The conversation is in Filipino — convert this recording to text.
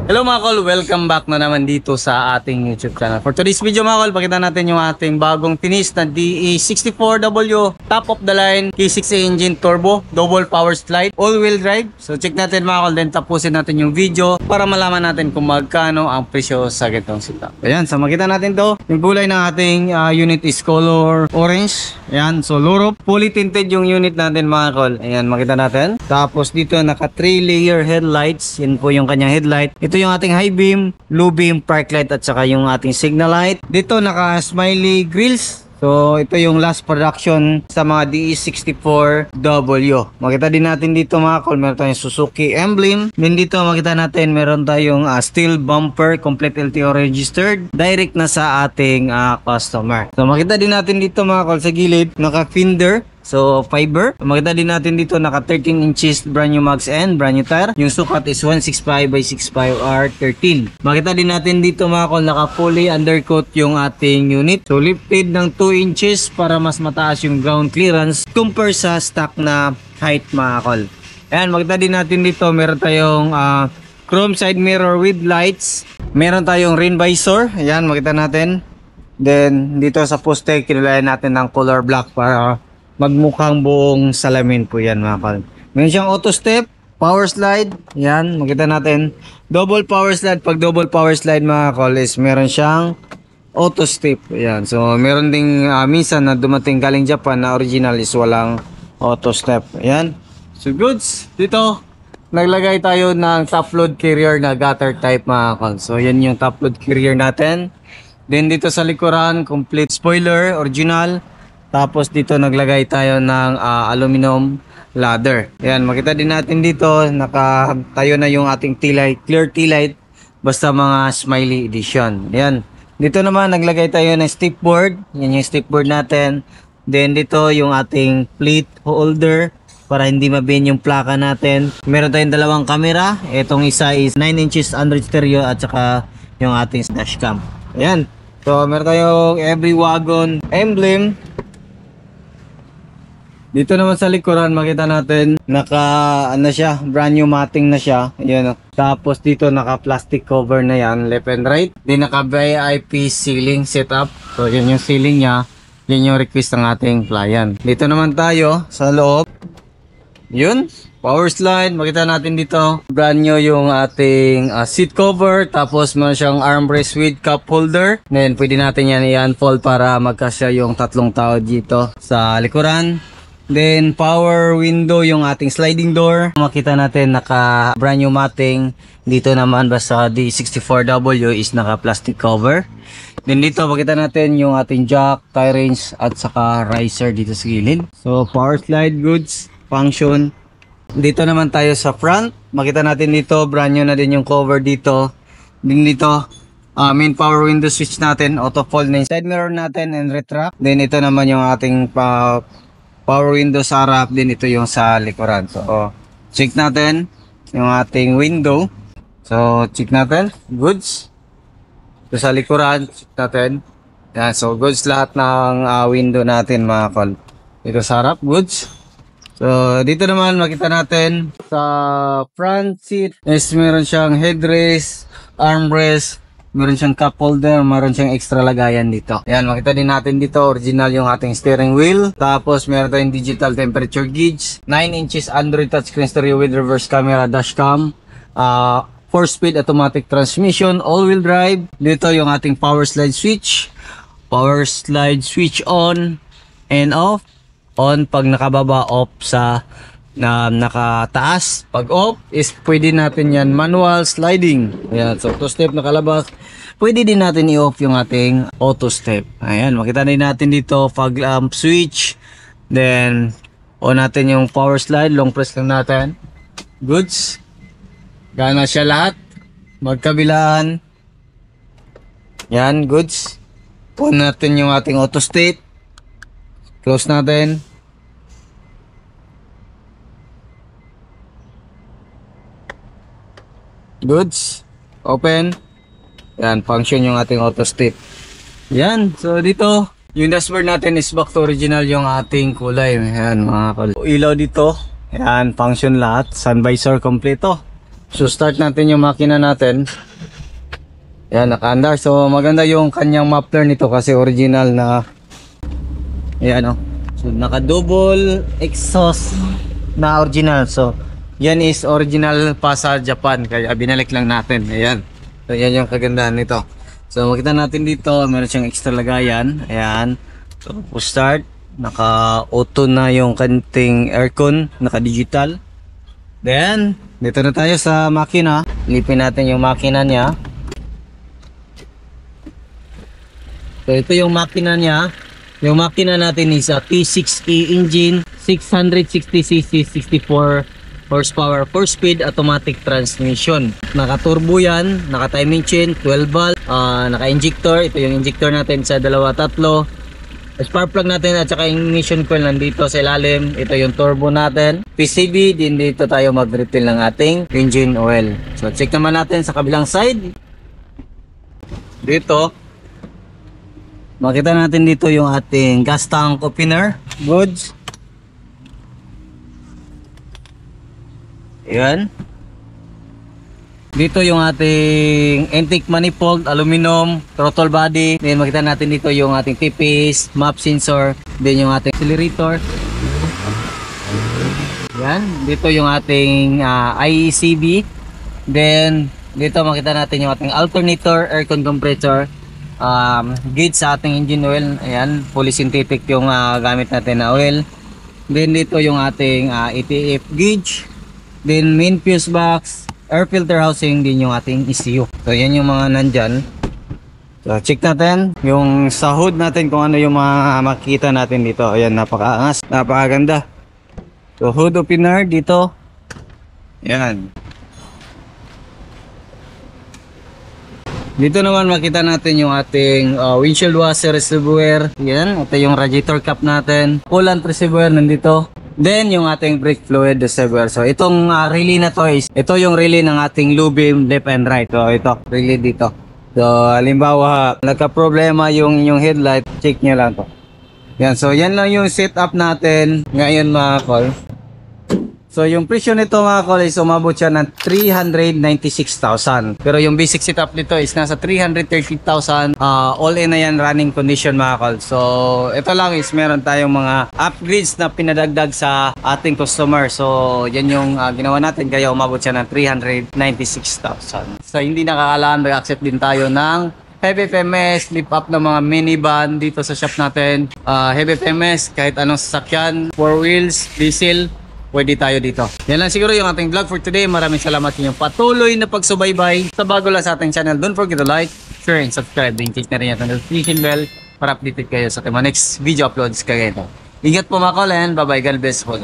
Hello mga kol, welcome back na naman dito sa ating YouTube channel. For today's video mga kol, pakita natin yung ating bagong finish na DE64W top of the line K6A engine turbo, double power slide, all-wheel drive. So check natin mga kol, then tapusin natin yung video para malaman natin kung magkano ang presyo sa ganitong setup. Ayan, so makita natin to. Yung kulay ng ating unit is color orange. Ayan, so luro, fully tinted yung unit natin mga kol. Ayan, makita natin. Tapos dito naka 3 layer headlights. Yan po yung kanyang headlight. Ito yung ating high beam, low beam, park light at saka yung ating signal light. Dito naka smiley grills. So ito yung last production sa mga DE64W. Makita din natin dito mga kol, meron tayong Suzuki emblem. Then dito makita natin meron tayong steel bumper, complete LTO registered, direct na sa ating customer. So makita din natin dito mga kol sa gilid, naka fender. So, fiber. Makita din natin dito naka 13 inches brand new mags and brand new tire. Yung sukat is 165 by 65 R13. Makita din natin dito mga kol naka fully undercoat yung ating unit. So, lifted ng 2 inches para mas mataas yung ground clearance compare sa stock na height mga kol. Ayan, makita din natin dito meron tayong chrome side mirror with lights. Meron tayong rain visor. Ayan, makita natin. Then, dito sa poste, kinulayan natin ng color black para magmukhang buong salamin po yan mga kol. Meron siyang auto step, power slide. Yan, makita natin. Double power slide. Pag double power slide mga kol is meron siyang auto step. Yan. So meron ding minsan na dumating galing Japan na original is walang auto step. Yan. So goods. Dito naglagay tayo ng top load carrier na gutter type mga kol. So yan yung top load carrier natin. Then dito sa likuran, complete spoiler, original. Tapos dito naglagay tayo ng aluminum ladder. Ayan, makita din natin dito nakatayo na yung ating T-light, clear T-light, basta mga smiley edition. Ayan. Dito naman naglagay tayo ng stepboard. Yan yung stepboard natin. Then dito yung ating plate holder para hindi mabend yung plaka natin. Meron tayong dalawang camera. Itong isa is 9 inches Android stereo at saka yung ating dashcam. Ayan. So meron tayong every wagon emblem. Dito naman sa likuran makita natin naka siya, brand new matting na siya. Ayan. Tapos dito naka plastic cover na yan, left and right. Then naka VIP ceiling setup. So yun yung ceiling niya. Yun yung request ng ating client. Dito naman tayo sa loob. Yun, power slide. Makita natin dito brand new yung ating seat cover. Tapos meron siyang armrest with cup holder. Then pwede natin yan i-unfold para magkasya yung tatlong tao dito sa likuran. Then power window yung ating sliding door. Makita natin naka brand new matting. Dito naman basta D64W is naka plastic cover. Then dito makita natin yung ating jack, tie range at saka riser dito sa gilid. So power slide goods, function. Dito naman tayo sa front. Makita natin dito brand new na din yung cover dito. Din dito main power window switch natin, auto fold na yung side mirror natin and retract. Then ito naman yung ating power window sa harap, din ito yung sa likuran. So, check natin yung ating window. So, check natin. Goods. Ito sa likuran, check natin. Yan, so goods lahat ng window natin mga kol. Ito sa harap, goods. So, dito naman makita natin sa front seat is meron siyang headrest, armrest, meron siyang cup holder, meron siyang extra lagayan dito. Ayan, makita din natin dito, original yung ating steering wheel. Tapos meron tayong digital temperature gauge, 9 inches Android touchscreen stereo with reverse camera, dashcam, 4-speed automatic transmission, all-wheel drive. Dito yung ating power slide switch on and off. On pag nakababa, off sa nakataas. Pag off is pwede natin yan manual sliding. Ayan, so auto step nakalabas. Pwede din natin i-off yung ating auto step. Ayan, makita din natin dito pag switch. Then on natin yung power slide, long press lang natin. Goods. Gana siya lahat. Magkabilaan. Yan, goods. On natin yung ating auto step. Close natin. Goods. Open. Yan, function yung ating auto step. Yan, so dito yung dashboard natin is back to original yung ating kulay. Yan mga kol. Ilaw dito. Yan, function lahat. Sun visor kompleto. So start natin yung makina natin. Yan, naka-andar. So maganda yung kanyang muffler nito kasi original na. Ayan o. So naka-double exhaust na original. So yan is original pa sa Japan. Kaya binalik lang natin. Ayan. So yan yung kagandahan nito. So makita natin dito, meron siyang extra lagayan. Ayan. So start. Naka-auto na yung kanting aircon. Naka-digital. Then, dito na tayo sa makina. Lipin natin yung makina niya. So ito yung makina niya. Yung makina natin is a T6E engine, 660cc, 64 horsepower, 4-speed automatic transmission. Naka-turbo yan, naka-timing chain, 12 volt, naka-injector. Ito yung injector natin sa 2-3. Spark plug natin at saka ignition coil nandito sa ilalim. Ito yung turbo natin. PCB, din dito tayo mag-refill ng ating engine oil. So check naman natin sa kabilang side. Dito, makita natin dito yung ating gas tank opener. Goods. Ayan. Dito yung ating intake manifold, aluminum, throttle body. Then makita natin dito yung ating TPS, map sensor, then yung ating accelerator. Yan, dito yung ating IECB. Then dito makita natin yung ating alternator, aircon compressor, gauge sa ating engine oil. Ayan, fully synthetic yung gamit natin na oil. Then dito yung ating ATF gauge. Then main fuse box, air filter housing, din yung ating ECU. So yan yung mga nandyan. So check natin yung sa hood natin kung ano yung mga makikita natin dito. Ayan, napakaangas, napakaganda. So hood opener dito. Yan. Dito naman makita natin yung ating windshield washer reservoir. Yan, ito yung radiator cap natin. Coolant reservoir nandito. Then yung ating brake fluid reservoir. So itong relay na to is, ito yung relay ng ating low beam left and right. So ito, relay dito. So halimbawa, nagka-problema yung headlight, check nyo lang to. Yan, so yan lang yung setup natin ngayon mga call. So yung presyo nito mga call is umabot siya ng 396,000. Pero yung basic setup nito is nasa 330,000. All in na yan, running condition mga call. So ito lang is meron tayong mga upgrades na pinadagdag sa ating customer. So yan yung ginawa natin, kaya umabot siya ng 396,000. So hindi nakakalaan, mag-accept din tayo ng heavy FMS, lift up ng mga minivan dito sa shop natin. Heavy FMS, kahit anong sasakyan, 4 wheels, diesel, pwede tayo dito. Yan lang siguro yung ating vlog for today. Maraming salamat sa inyong patuloy na pagsubaybay. Sa bago lang sa ating channel, don't forget to like, share, and subscribe. Then click na rin yung notification bell para updated kayo sa ating next video uploads kagaya ito. Ingat po mga call and bye bye. God bless po.